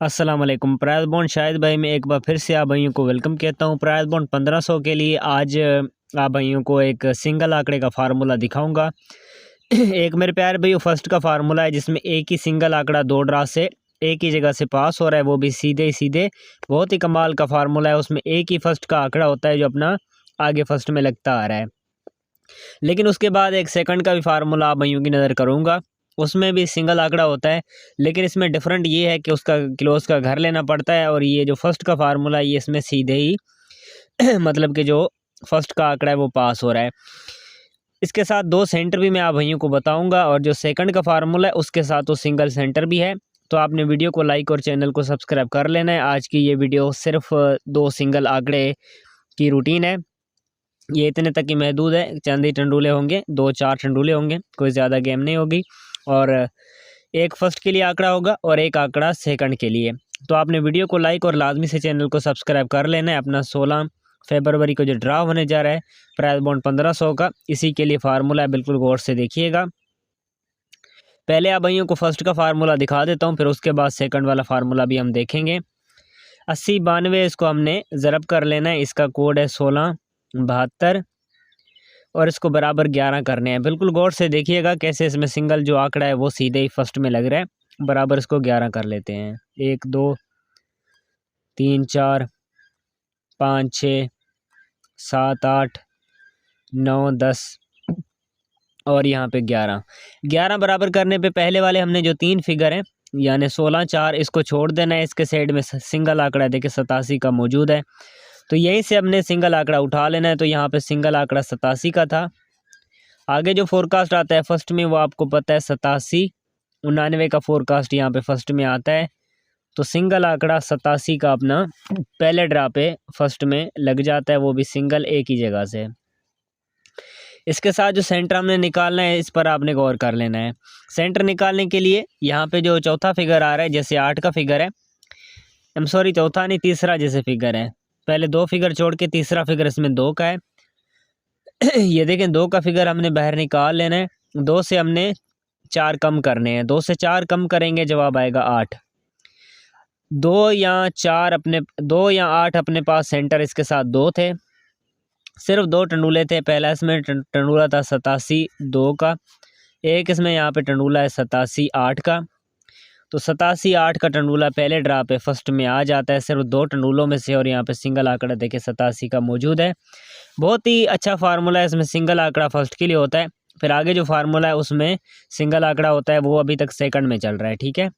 अस्सलाम वालेकुम। Price bond Shahid भाई मैं एक बार फिर से आप भाइयों को वेलकम कहता हूँ। प्राइस बॉन्ड 1500 के लिए आज आप भाइयों को एक सिंगल आंकड़े का फार्मूला दिखाऊंगा। एक मेरे प्यारे भाइयों फर्स्ट का फार्मूला है जिसमें एक ही सिंगल आंकड़ा दो ड्रा से एक ही जगह से पास हो रहा है, वो भी सीधे ही सीधे। बहुत ही कमाल का फार्मूला है। उसमें एक ही फर्स्ट का आंकड़ा होता है जो अपना आगे फर्स्ट में लगता आ रहा है। लेकिन उसके बाद एक सेकंड का भी फार्मूला आप भाइयों की नज़र करूँगा, उसमें भी सिंगल आंकड़ा होता है। लेकिन इसमें डिफरेंट ये है कि उसका क्लोज का घर लेना पड़ता है, और ये जो फर्स्ट का फार्मूला है ये इसमें सीधे ही मतलब कि जो फर्स्ट का आंकड़ा है वो पास हो रहा है। इसके साथ दो सेंटर भी मैं आप भाइयों को बताऊंगा, और जो सेकंड का फार्मूला है उसके साथ वो सिंगल सेंटर भी है। तो आपने वीडियो को लाइक और चैनल को सब्सक्राइब कर लेना है। आज की ये वीडियो सिर्फ दो सिंगल आंकड़े की रूटीन है। ये इतने तक ही महदूद है। चंद ही टंडूले होंगे, 2-4 टंडूले होंगे, कोई ज़्यादा गेम नहीं होगी। और एक फर्स्ट के लिए आंकड़ा होगा और एक आंकड़ा सेकंड के लिए। तो आपने वीडियो को लाइक और लाजमी से चैनल को सब्सक्राइब कर लेना है। अपना 16 फरवरी को जो ड्रा होने जा रहा है प्राइस बॉन्ड 1500 का, इसी के लिए फार्मूला है, बिल्कुल गौर से देखिएगा। पहले आप भाइयों को फर्स्ट का फार्मूला दिखा देता हूँ, फिर उसके बाद सेकंड वाला फार्मूला भी हम देखेंगे। 80-92 इसको हमने ज़रब कर लेना है। इसका कोड है 1672 और इसको बराबर 11 करने हैं। बिल्कुल गौर से देखिएगा कैसे इसमें सिंगल जो आंकड़ा है वो सीधे ही फर्स्ट में लग रहा है। बराबर इसको 11 कर लेते हैं। 1 2 3 4 5 6 7 8 9 10 और यहाँ पे 11 बराबर करने पे पहले वाले हमने जो तीन फिगर हैं यानी 16 4 इसको छोड़ देना है। इसके साइड में सिंगल आंकड़ा देखिए 87 का मौजूद है, तो यहीं से हमने सिंगल आंकड़ा उठा लेना है। तो यहाँ पे सिंगल आंकड़ा 87 का था। आगे जो फोरकास्ट आता है फर्स्ट में वो आपको पता है 87-99 का फोरकास्ट यहाँ पे फर्स्ट में आता है। तो सिंगल आंकड़ा 87 का अपना पहले ड्रा पे फर्स्ट में लग जाता है, वो भी सिंगल एक ही जगह से। इसके साथ जो सेंटर हमने निकालना है इस पर आपने गौर कर लेना है। सेंटर निकालने के लिए यहाँ पे जो चौथा फिगर आ रहा है, जैसे 8 का फिगर है, सॉरी चौथा नहीं तीसरा जैसे फिगर है, पहले दो फिगर छोड़ के तीसरा फिगर इसमें 2 का है। ये देखें 2 का फिगर हमने बाहर निकाल लेना है। 2 से हमने 4 कम करने हैं। 2 से 4 कम करेंगे जवाब आएगा 8। 2 या 8 अपने पास सेंटर इसके साथ 2 थे, सिर्फ 2 टंडूले थे। पहला इसमें टंडूला था 87 2 का, एक इसमें यहाँ पे टंडूला है 87 8 का। तो 87 8 का टंडूला पहले ड्रा पे फर्स्ट में आ जाता है सिर्फ 2 टंडूलों में से, और यहाँ पे सिंगल आंकड़ा देखिए 87 का मौजूद है। बहुत ही अच्छा फार्मूला है। इसमें सिंगल आंकड़ा फर्स्ट के लिए होता है, फिर आगे जो फार्मूला है उसमें सिंगल आंकड़ा होता है, वो अभी तक सेकंड में चल रहा है। ठीक है,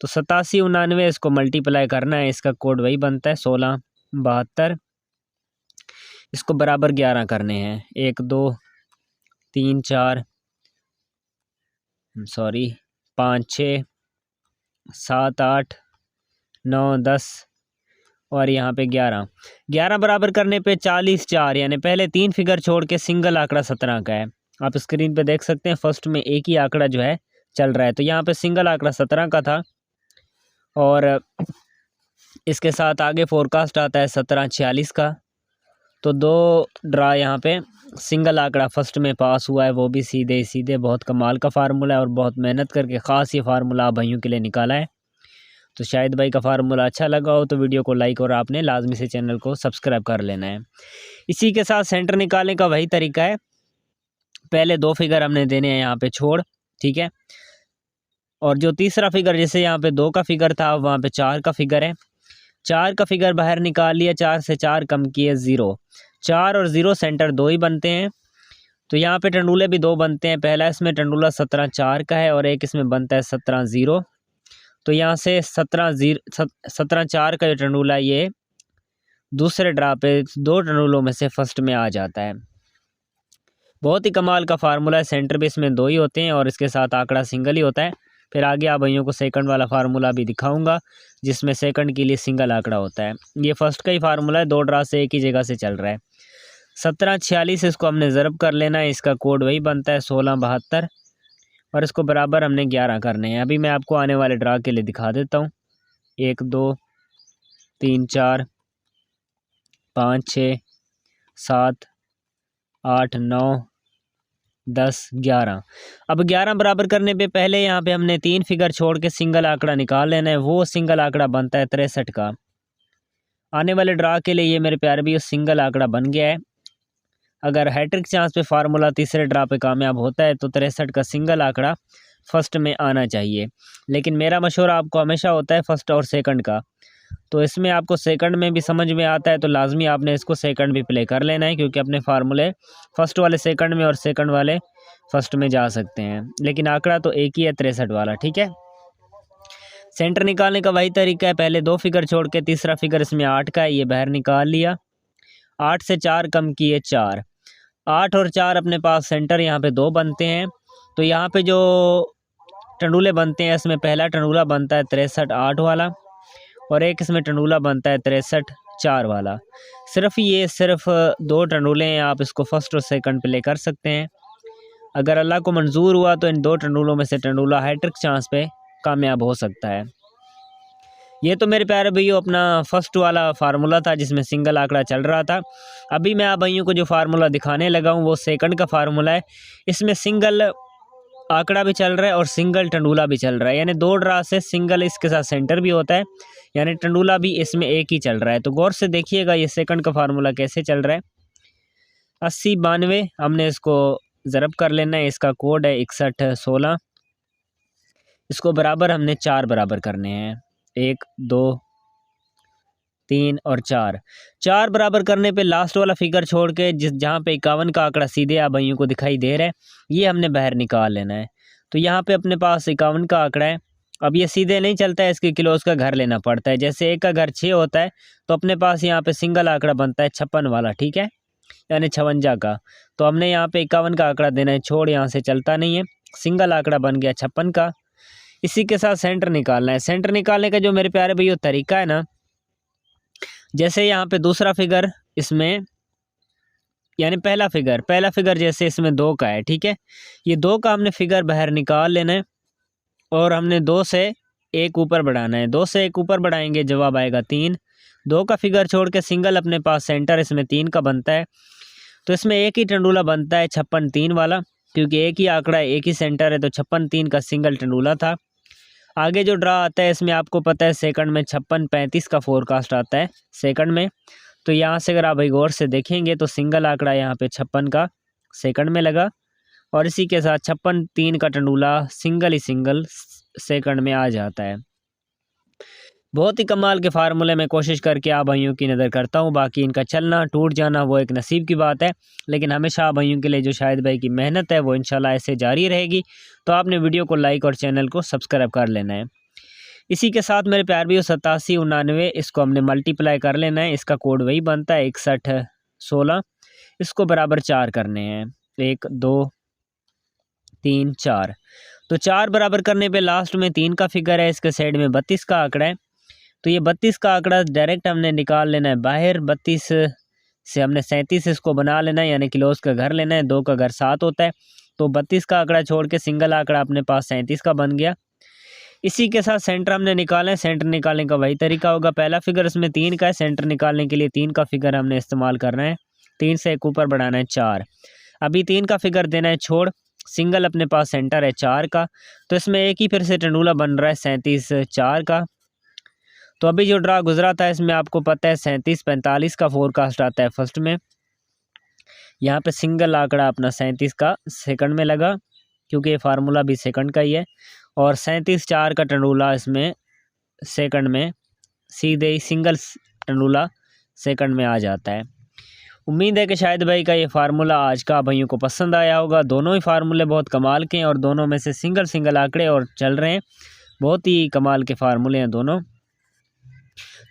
तो 87-99 इसको मल्टीप्लाई करना है। इसका कोड वही बनता है 1672। इसको बराबर 11 करने हैं। 1 2 3 4 5 6 7 8 9 10 और यहाँ पे 11 बराबर करने पे 40 4 यानी पहले तीन फिगर छोड़ के सिंगल आंकड़ा 17 का है। आप स्क्रीन पे देख सकते हैं फर्स्ट में एक ही आंकड़ा जो है चल रहा है, तो यहाँ पे सिंगल आंकड़ा 17 का था। और इसके साथ आगे फोरकास्ट आता है 17-46 का। तो 2 ड्रा यहाँ पे सिंगल आंकड़ा फर्स्ट में पास हुआ है, वो भी सीधे सीधे। बहुत कमाल का फार्मूला है और बहुत मेहनत करके ख़ास ये फार्मूला आप भाइयों के लिए निकाला है। तो शायद भाई का फार्मूला अच्छा लगा हो तो वीडियो को लाइक और आपने लाजमी से चैनल को सब्सक्राइब कर लेना है। इसी के साथ सेंटर निकालने का वही तरीका है। पहले 2 फिगर हमने देने हैं यहाँ पे छोड़, ठीक है। और जो तीसरा फिगर जैसे यहाँ पे 2 का फिगर था वहाँ पे 4 का फिगर है। 4 का फिगर बाहर निकाल लिया, 4 से 4 कम किए 0। 4 और 0 सेंटर 2 ही बनते हैं। तो यहाँ पे टंडूले भी 2 बनते हैं। पहला इसमें टंडूला 17-4 का है और एक इसमें बनता है 17-0। तो यहाँ से 17-4 का जो टंडूला है ये दूसरे ड्रा पे 2 टंडूलों में से फर्स्ट में आ जाता है। बहुत ही कमाल का फार्मूला है। सेंटर भी इसमें 2 ही होते हैं और इसके साथ आंकड़ा सिंगल ही होता है। फिर आगे आप भाइयों को सेकंड वाला फार्मूला भी दिखाऊंगा जिसमें सेकंड के लिए सिंगल आंकड़ा होता है। ये फर्स्ट का ही फार्मूला है, 2 ड्रा से एक ही जगह से चल रहा है। 17-46 इसको हमने ज़रब कर लेना है। इसका कोड वही बनता है 1672 और इसको बराबर हमने 11 करने हैं। अभी मैं आपको आने वाले ड्रा के लिए दिखा देता हूँ। 1 2 3 4 5 6 7 8 9 10, 11। अब 11 बराबर करने पे पहले यहाँ पे हमने 3 फिगर छोड़ के सिंगल आंकड़ा निकाल लेना है। वो सिंगल आंकड़ा बनता है 63 का। आने वाले ड्रा के लिए ये मेरे प्यारे भी सिंगल आंकड़ा बन गया है। अगर हैट्रिक चांस पे फार्मूला तीसरे ड्रा पे कामयाब होता है तो 63 का सिंगल आंकड़ा फर्स्ट में आना चाहिए। लेकिन मेरा मशवरा आपको हमेशा होता है फर्स्ट और सेकंड का। तो इसमें आपको सेकंड में भी समझ में आता है तो लाजमी आपने इसको सेकंड भी प्ले कर लेना है, क्योंकि अपने फार्मूले फर्स्ट वाले सेकंड में और सेकंड वाले फर्स्ट में जा सकते हैं। लेकिन आंकड़ा तो एक ही है 63 वाला, ठीक है। सेंटर निकालने का वही तरीका है, पहले 2 फिगर छोड़ के तीसरा फिगर इसमें 8 का है, ये बाहर निकाल लिया। 8 से 4 कम किए 4। 8 और 4 अपने पास सेंटर यहाँ पे 2 बनते हैं। तो यहाँ पे जो टंडूले बनते हैं इसमें पहला टंडूला बनता है 63 8 वाला, और एक इसमें टंडूला बनता है 63 4 वाला। सिर्फ 2 टंडूले हैं, आप इसको फर्स्ट और सेकंड प्ले कर सकते हैं। अगर अल्लाह को मंजूर हुआ तो इन 2 टंडूलों में से टंडूला हैट्रिक चांस पे कामयाब हो सकता है। ये तो मेरे प्यारे भैया अपना फर्स्ट वाला फार्मूला था जिसमें सिंगल आंकड़ा चल रहा था। अभी मैं आप भाइयों को जो फार्मूला दिखाने लगा हूँ वो सेकंड का फार्मूला है। इसमें सिंगल आंकड़ा भी चल रहा है और सिंगल टंडूला भी चल रहा है, यानी 2 ड्रा से सिंगल इसके साथ सेंटर भी होता है, यानी टंडूला भी इसमें एक ही चल रहा है। तो गौर से देखिएगा ये सेकंड का फार्मूला कैसे चल रहा है। 80 92 हमने इसको ज़रब कर लेना है, इसका कोड है 61 16। इसको बराबर हमने 4 बराबर करने हैं, 1 2 3 और 4। 4 बराबर करने पे लास्ट वाला फिगर छोड़ के जहाँ पे 51 का आंकड़ा सीधे आप भाइयों को दिखाई दे रहा है, ये हमने बाहर निकाल लेना है। तो यहाँ पे अपने पास 51 का आंकड़ा है। अब ये सीधे नहीं चलता है, इसके किलोस का घर लेना पड़ता है। जैसे एक का घर 6 होता है तो अपने पास यहाँ पे सिंगल आंकड़ा बनता है 56 वाला, ठीक है, यानी 56 का। तो हमने यहाँ पे 51 का आंकड़ा देना है, छोड़ यहाँ से चलता नहीं है, सिंगल आंकड़ा बन गया 56 का। इसी के साथ सेंटर निकालना है। सेंटर निकालने का जो मेरे प्यारे भैया तरीका है ना, जैसे यहाँ पे दूसरा फिगर इसमें, यानी पहला फिगर जैसे इसमें 2 का है, ठीक है, ये 2 का हमने फिगर बाहर निकाल लेना है और हमने 2 से 1 ऊपर बढ़ाना है। 2 से 1 ऊपर बढ़ाएंगे, जवाब आएगा 3। 2 का फिगर छोड़ के सिंगल अपने पास सेंटर इसमें 3 का बनता है। तो इसमें एक ही टंडूला बनता है 56 3 वाला, क्योंकि एक ही आंकड़ा है, एक ही सेंटर है, तो 56 3 का सिंगल टंडूला था। आगे जो ड्रा आता है इसमें आपको पता है सेकंड में 56 35 का फोरकास्ट आता है सेकंड में। तो यहाँ से अगर आप भाई गौर से देखेंगे तो सिंगल आंकड़ा यहाँ पे 56 का सेकंड में लगा, और इसी के साथ 56 3 का टंडूला सिंगल सेकंड में आ जाता है। बहुत ही कमाल के फार्मूले में कोशिश करके आप भाइयों की नज़र करता हूँ। बाकी इनका चलना टूट जाना वो एक नसीब की बात है, लेकिन हमेशा आप भाइयों के लिए जो शाहिद भाई की मेहनत है वो इंशाल्लाह ऐसे जारी रहेगी। तो आपने वीडियो को लाइक और चैनल को सब्सक्राइब कर लेना है। इसी के साथ मेरे प्यार भी 87 99 इसको हमने मल्टीप्लाई कर लेना है। इसका कोड वही बनता है 61 16। इसको बराबर 4 करने हैं, 1 2 3 4। तो 4 बराबर करने पे लास्ट में 3 का फिगर है, इसके साइड में 32 का आंकड़ा है। तो ये 32 का आंकड़ा डायरेक्ट हमने निकाल लेना है बाहर। 32 से हमने 37 इसको बना लेना है, यानी क्लोज का घर लेना है। 2 का घर 7 होता है, तो 32 का आंकड़ा छोड़ के सिंगल आंकड़ा अपने पास 37 का बन गया। इसी के साथ सेंटर हमने निकाला है। सेंटर निकालने का वही तरीका होगा, पहला फिगर इसमें 3 का है, सेंटर निकालने के लिए 3 का फिगर हमने इस्तेमाल करना है। 3 से 1 ऊपर बढ़ाना है 4। अभी 3 का फिगर देना है छोड़, सिंगल अपने पास सेंटर है 4 का, तो इसमें एक ही फिर से टंडूला बन रहा है 37 4 का। तो अभी जो ड्रा गुजरा था इसमें आपको पता है 37 45 का फोरकास्ट आता है फर्स्ट में। यहाँ पे सिंगल आंकड़ा अपना 37 का सेकंड में लगा, क्योंकि ये फार्मूला भी सेकंड का ही है, और 37 4 का टंडूला इसमें सेकंड में सीधे ही सिंगल टंडूला सेकंड में आ जाता है। उम्मीद है कि शायद भाई का ये फार्मूला आज का भाइयों को पसंद आया होगा। दोनों ही फार्मूले बहुत कमाल के हैं और दोनों में से सिंगल आंकड़े और चल रहे हैं, बहुत ही कमाल के फार्मूले हैं दोनों।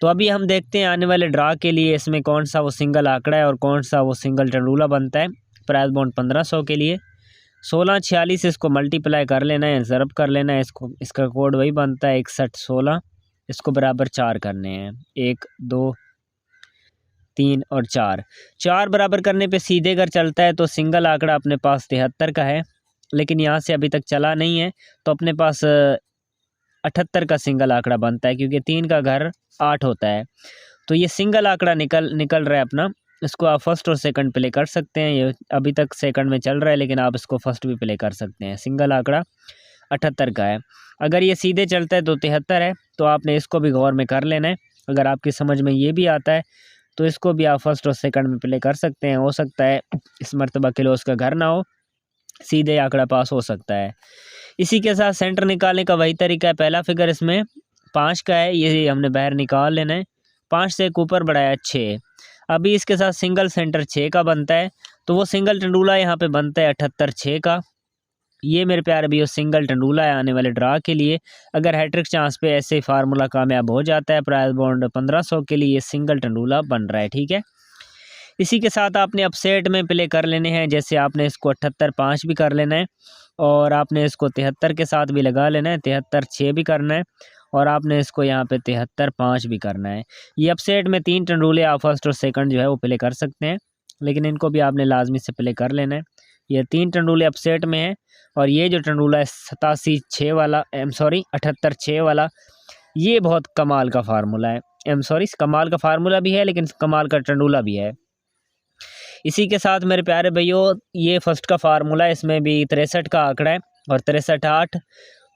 तो अभी हम देखते हैं आने वाले ड्रा के लिए इसमें कौन सा वो सिंगल आंकड़ा है और कौन सा वो सिंगल टंडूला बनता है। प्राइस बॉन्ड 1500 के लिए 16 46 इसको मल्टीप्लाई कर लेना है, ज़रब कर लेना है इसको। इसका कोड वही बनता है 61 16। इसको बराबर 4 करने हैं, 1 2 3 और 4। 4 बराबर करने पे सीधे अगर चलता है तो सिंगल आंकड़ा अपने पास 73 का है, लेकिन यहाँ से अभी तक चला नहीं है, तो अपने पास 78 का सिंगल आंकड़ा बनता है, क्योंकि 3 का घर 8 होता है। तो ये सिंगल आंकड़ा निकल रहा है अपना इसको आप फर्स्ट और सेकंड प्ले कर सकते हैं। ये अभी तक सेकंड में चल रहा है, लेकिन आप इसको फर्स्ट भी प्ले कर सकते हैं। सिंगल आंकड़ा 78 का है। अगर ये सीधे चलता है तो 73 है, तो आपने इसको भी गौर में कर लेना है। अगर आपकी समझ में ये भी आता है तो इसको भी आप फर्स्ट और सेकंड में प्ले कर सकते हैं। हो सकता है इस मरतबा किलो उसका घर ना हो, सीधे आंकड़ा पास हो सकता है। इसी के साथ सेंटर निकालने का वही तरीका है। पहला फिगर इसमें 5 का है, ये हमने बाहर निकाल लेना है। 5 से एक ऊपर बढ़ाया 6। अभी इसके साथ सिंगल सेंटर 6 का बनता है, तो वो सिंगल टंडूला यहाँ पे बनता है 78 6 का। ये मेरे प्यारे भैया सिंगल टंडूला है आने वाले ड्रा के लिए। अगर हैट्रिक चांस पे ऐसे फार्मूला कामयाब हो जाता है, प्राइस बॉन्ड 1500 के लिए सिंगल टंडूला बन रहा है, ठीक है। इसी के साथ आपने अपसेट में प्ले कर लेने हैं। जैसे आपने इसको 78 5 भी कर लेना है, और आपने इसको 73 के साथ भी लगा लेना है, 73 6 भी करना है, और आपने इसको यहाँ पे 73 5 भी करना है। ये अपसेट में 3 टंडूले आप फर्स्ट और सेकंड जो है वो प्ले कर सकते हैं, लेकिन इनको भी आपने लाजमी से प्ले कर लेना है। ये 3 टंडूले अपसेट में है, और ये जो टंडूला है 87 6 वाला 78 6 वाला, ये बहुत कमाल का फार्मूला है। कमाल का फार्मूला भी है, लेकिन कमाल का टंडूला भी है। इसी के साथ मेरे प्यारे भाइयों, ये फर्स्ट का फार्मूला है, इसमें भी 63 का आंकड़ा है, और 63 8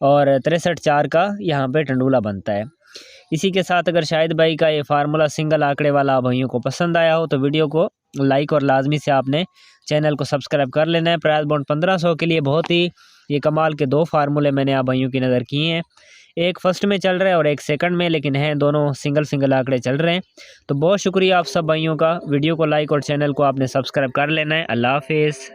और 63 4 का यहाँ पे टंडूला बनता है। इसी के साथ अगर शाहिद भाई का ये फार्मूला सिंगल आंकड़े वाला भाइयों को पसंद आया हो तो वीडियो को लाइक और लाजमी से आपने चैनल को सब्सक्राइब कर लेना है। प्राइस बॉन्ड 1500 के लिए बहुत ही ये कमाल के 2 फार्मूले मैंने आप भाइयों की नज़र किए हैं। एक फर्स्ट में चल रहा है और एक सेकंड में, लेकिन हैं दोनों सिंगल आंकड़े चल रहे हैं। तो बहुत शुक्रिया आप सब भाइयों का। वीडियो को लाइक और चैनल को आपने सब्सक्राइब कर लेना है। अल्लाह हाफिज़।